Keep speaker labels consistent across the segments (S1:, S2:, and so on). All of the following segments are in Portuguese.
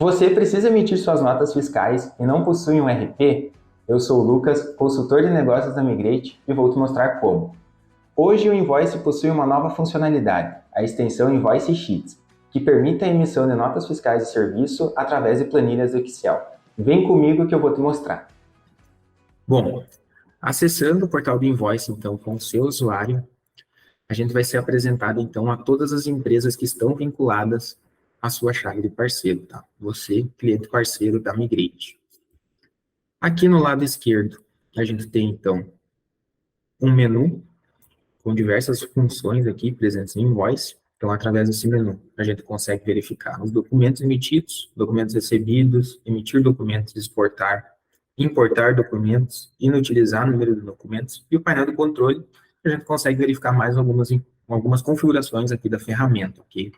S1: Você precisa emitir suas notas fiscais e não possui um RP? Eu sou o Lucas, consultor de negócios da Migrate e vou te mostrar como. Hoje o Invoice possui uma nova funcionalidade, a extensão Invoice Sheets, que permite a emissão de notas fiscais de serviço através de planilhas do Excel. Vem comigo que eu vou te mostrar.
S2: Bom, acessando o portal do Invoice, então, com o seu usuário, a gente vai ser apresentado, então, a todas as empresas que estão vinculadas à sua chave de parceiro, tá? Você, cliente parceiro da Migrate. Aqui no lado esquerdo, a gente tem, então, um menu com diversas funções aqui presentes em Invoice. Então, através desse menu, a gente consegue verificar os documentos emitidos, documentos recebidos, emitir documentos, exportar, importar documentos, inutilizar o número de documentos, e o painel de controle, a gente consegue verificar mais algumas configurações aqui da ferramenta, ok?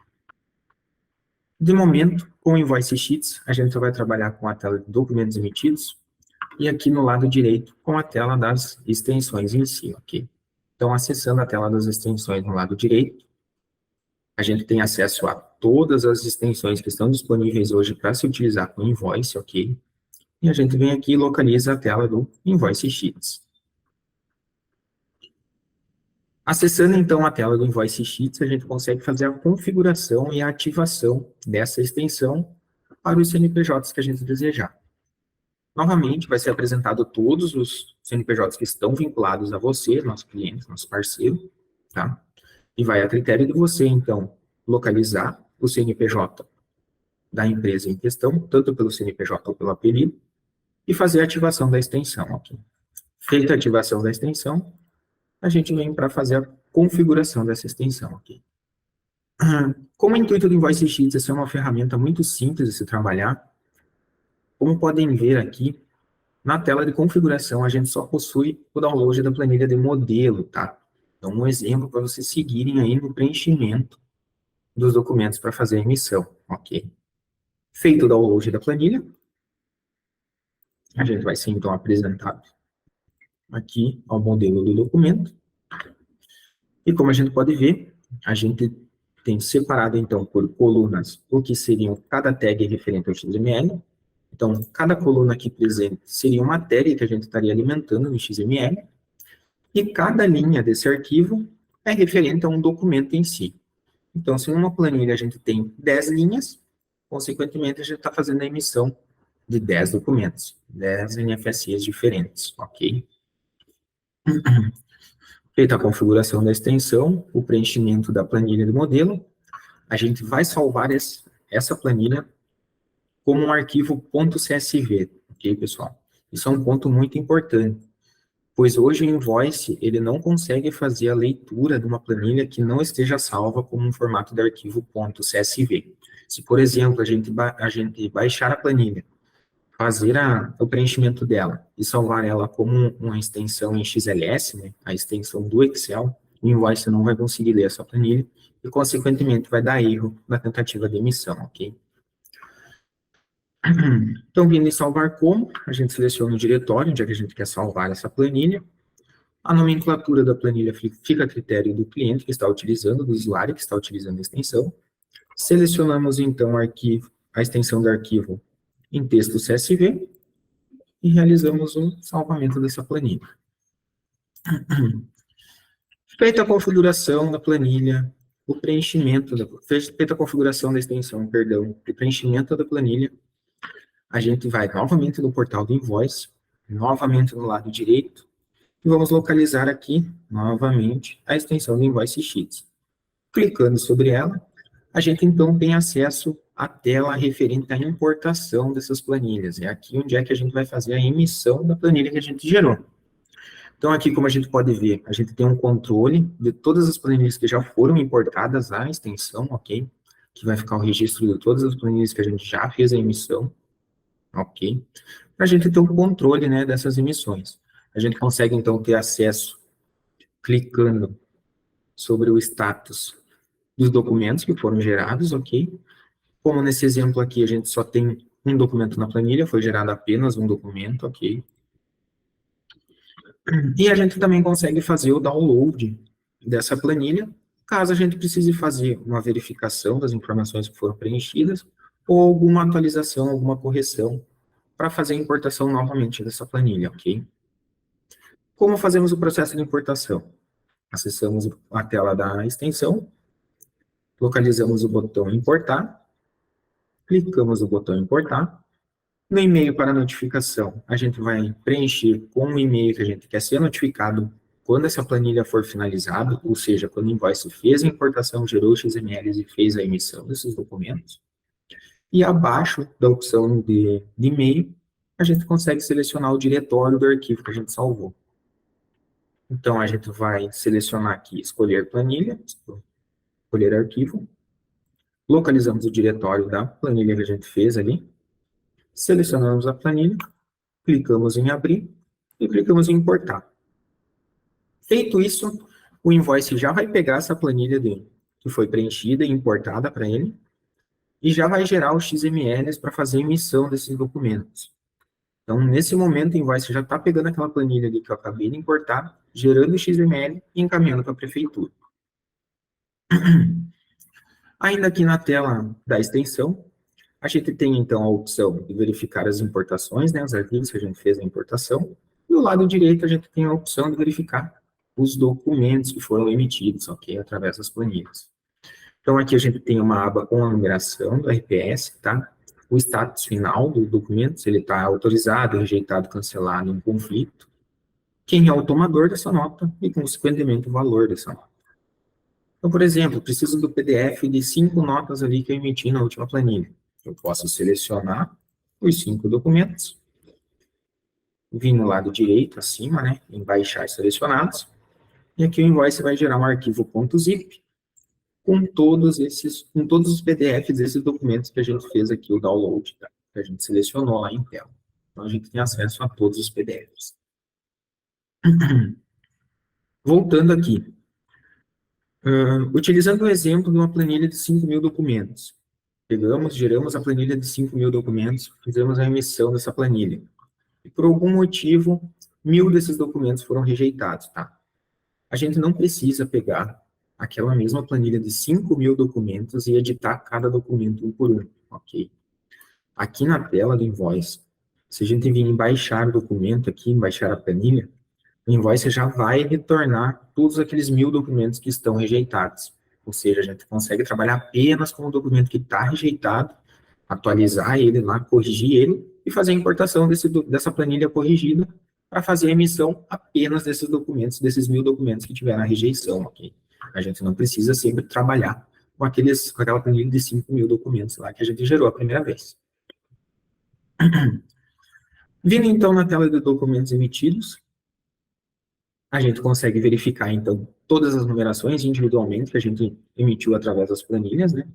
S2: De momento, com o Invoice Sheets, a gente só vai trabalhar com a tela de documentos emitidos, e aqui no lado direito, com a tela das extensões em si, ok? Então, acessando a tela das extensões no lado direito, a gente tem acesso a todas as extensões que estão disponíveis hoje para se utilizar com o Invoice, ok? E a gente vem aqui e localiza a tela do Invoice Sheets. Acessando, então, a tela do Invoice Sheets, a gente consegue fazer a configuração e a ativação dessa extensão para os CNPJs que a gente desejar. Novamente, vai ser apresentado todos os CNPJs que estão vinculados a você, nosso cliente, nosso parceiro, tá? E vai a critério de você, então, localizar o CNPJ da empresa em questão, tanto pelo CNPJ ou pelo apelido, e fazer a ativação da extensão, ok? Feita a ativação da extensão, a gente vem para fazer a configuração dessa extensão, ok? Como o intuito do Invoice Sheets, essa é uma ferramenta muito simples de se trabalhar. Como podem ver aqui, na tela de configuração, a gente só possui o download da planilha de modelo, tá? Então, um exemplo para vocês seguirem aí no preenchimento dos documentos para fazer a emissão, ok? Feito o download da planilha, a gente vai ser, então, apresentado aqui ao modelo do documento. E como a gente pode ver, a gente tem separado, então, por colunas o que seriam cada tag referente ao XML. Então, cada coluna aqui presente seria uma tag que a gente estaria alimentando no XML. E cada linha desse arquivo é referente a um documento em si. Então, se numa planilha a gente tem 10 linhas, consequentemente, a gente está fazendo a emissão de 10 documentos, 10 NFSIs diferentes, ok? Feita a configuração da extensão, o preenchimento da planilha do modelo, a gente vai salvar essa planilha como um arquivo .csv, ok, pessoal? Isso é um ponto muito importante, pois hoje o Invoice, ele não consegue fazer a leitura de uma planilha que não esteja salva como um formato de arquivo .csv. Se, por exemplo, a gente baixar a planilha, fazer o preenchimento dela e salvar ela como uma extensão em XLS, né, a extensão do Excel, o Invoice não vai conseguir ler essa planilha e, consequentemente, vai dar erro na tentativa de emissão, ok? Então, vindo em salvar como, a gente seleciona o diretório onde é que a gente quer salvar essa planilha. A nomenclatura da planilha fica a critério do cliente que está utilizando, do usuário que está utilizando a extensão. Selecionamos, então, a extensão do arquivo em texto CSV e realizamos o salvamento dessa planilha. Feita a configuração da planilha, feita a configuração da extensão, perdão, o preenchimento da planilha, a gente vai novamente no portal do Invoice, novamente no lado direito, e vamos localizar aqui, novamente, a extensão do Invoice Sheets. Clicando sobre ela, a gente então tem acesso à tela referente à importação dessas planilhas. É aqui onde é que a gente vai fazer a emissão da planilha que a gente gerou. Então, aqui, como a gente pode ver, a gente tem um controle de todas as planilhas que já foram importadas à extensão, ok? Que vai ficar o registro de todas as planilhas que a gente já fez a emissão, ok? Para a gente ter um controle, né, dessas emissões. A gente consegue, então, ter acesso, clicando sobre o status dos documentos que foram gerados, ok? Como nesse exemplo aqui, a gente só tem um documento na planilha, foi gerado apenas um documento, ok? E a gente também consegue fazer o download dessa planilha, caso a gente precise fazer uma verificação das informações que foram preenchidas, ou alguma atualização, alguma correção, para fazer a importação novamente dessa planilha, ok? Como fazemos o processo de importação? Acessamos a tela da extensão, localizamos o botão importar, clicamos no botão importar. No e-mail para notificação, a gente vai preencher com o e-mail que a gente quer ser notificado quando essa planilha for finalizada, ou seja, quando o invoice fez a importação, gerou XMLs e fez a emissão desses documentos. E abaixo da opção de e-mail, a gente consegue selecionar o diretório do arquivo que a gente salvou. Então, a gente vai selecionar aqui, escolher planilha, escolher arquivo, localizamos o diretório da planilha que a gente fez ali, selecionamos a planilha, clicamos em abrir e clicamos em importar. Feito isso, o invoice já vai pegar essa planilha que foi preenchida e importada para ele e já vai gerar os XMLs para fazer a emissão desses documentos. Então, nesse momento, o invoice já está pegando aquela planilha ali que eu acabei de importar, gerando o XML e encaminhando para a prefeitura. Ainda aqui na tela da extensão, a gente tem, então, a opção de verificar as importações, né, os arquivos que a gente fez na importação. E do lado direito, a gente tem a opção de verificar os documentos que foram emitidos, ok, através das planilhas. Então, aqui a gente tem uma aba com a numeração do RPS, tá? O status final do documento, se ele está autorizado, rejeitado, cancelado, em conflito. Quem é o tomador dessa nota e, consequentemente, o valor dessa nota. Então, por exemplo, preciso do PDF de 5 notas ali que eu emiti na última planilha. Eu posso selecionar os 5 documentos, vir no lado direito, acima, né, em baixar selecionados, e aqui o invoice vai gerar um arquivo .zip com todos os PDFs desses documentos que a gente fez aqui, o download, tá, que a gente selecionou lá em tela. Então, a gente tem acesso a todos os PDFs. Voltando aqui. Utilizando o exemplo de uma planilha de 5.000 documentos. Geramos a planilha de 5.000 documentos, fizemos a emissão dessa planilha. E por algum motivo, 1.000 desses documentos foram rejeitados, tá? A gente não precisa pegar aquela mesma planilha de 5.000 documentos e editar cada documento um por um, ok? Aqui na tela do invoice, se a gente vir em baixar o documento aqui, em baixar a planilha, o invoice já vai retornar todos aqueles 1.000 documentos que estão rejeitados. Ou seja, a gente consegue trabalhar apenas com o documento que está rejeitado, atualizar ele lá, corrigir ele e fazer a importação dessa planilha corrigida para fazer a emissão apenas desses documentos, desses 1.000 documentos que tiveram a rejeição, ok? A gente não precisa sempre trabalhar com aquela planilha de 5.000 documentos lá que a gente gerou a primeira vez. Vindo então na tela de documentos emitidos, a gente consegue verificar então todas as numerações individualmente que a gente emitiu através das planilhas, né?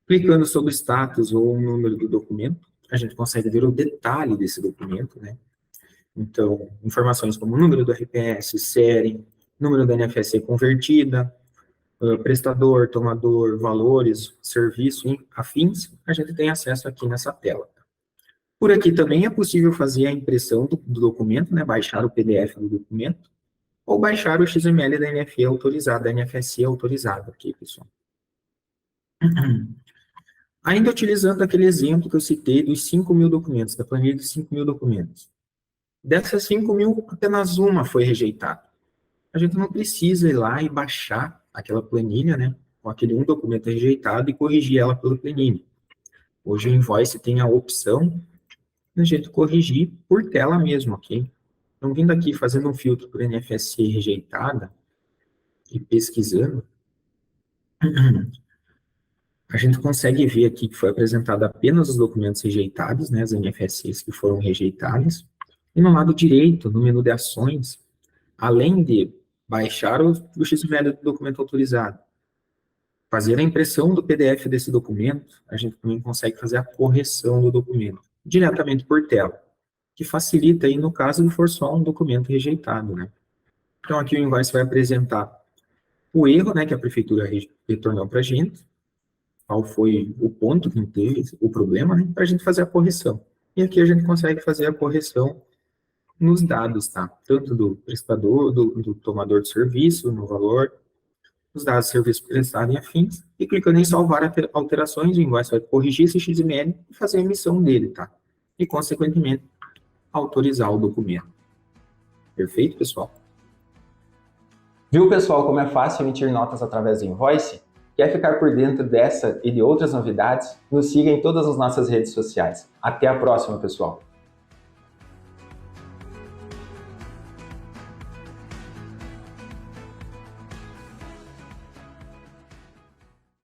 S2: Clicando sobre o status ou o número do documento, a gente consegue ver o detalhe desse documento, né? Então, informações como o número do RPS, série, número da NFSC convertida, prestador, tomador, valores, serviço, afins, a gente tem acesso aqui nessa tela. Por aqui também é possível fazer a impressão do documento, né, baixar o PDF do documento, ou baixar o XML da NFE autorizada, da NFSC autorizada, ok, pessoal? Ainda utilizando aquele exemplo que eu citei dos 5.000 documentos, da planilha de 5.000 documentos. Dessas 5.000, apenas uma foi rejeitada. A gente não precisa ir lá e baixar aquela planilha, né, com aquele um documento rejeitado e corrigir ela pela planilha. Hoje o invoice tem a opção de a gente corrigir por tela mesmo, ok? Então, vindo aqui, fazendo um filtro por NFSC rejeitada e pesquisando, a gente consegue ver aqui que foi apresentado apenas os documentos rejeitados, né, as NFSCs que foram rejeitadas. E no lado direito, no menu de ações, além de baixar o XML do documento autorizado, fazer a impressão do PDF desse documento, a gente também consegue fazer a correção do documento, diretamente por tela, que facilita aí no caso de for só um documento rejeitado, né? Então aqui o invoice vai apresentar o erro, né, que a prefeitura retornou para a gente, qual foi o ponto que teve o problema, né, para a gente fazer a correção. E aqui a gente consegue fazer a correção nos dados, tá? Tanto do prestador, do tomador de serviço, no valor, os dados do serviço prestado e afins, e clicando em salvar alterações, o invoice vai corrigir esse XML e fazer a emissão dele, tá? E, consequentemente, autorizar o documento. Perfeito, pessoal?
S1: Viu, pessoal, como é fácil emitir notas através do invoice? Quer ficar por dentro dessa e de outras novidades? Nos siga em todas as nossas redes sociais. Até a próxima, pessoal!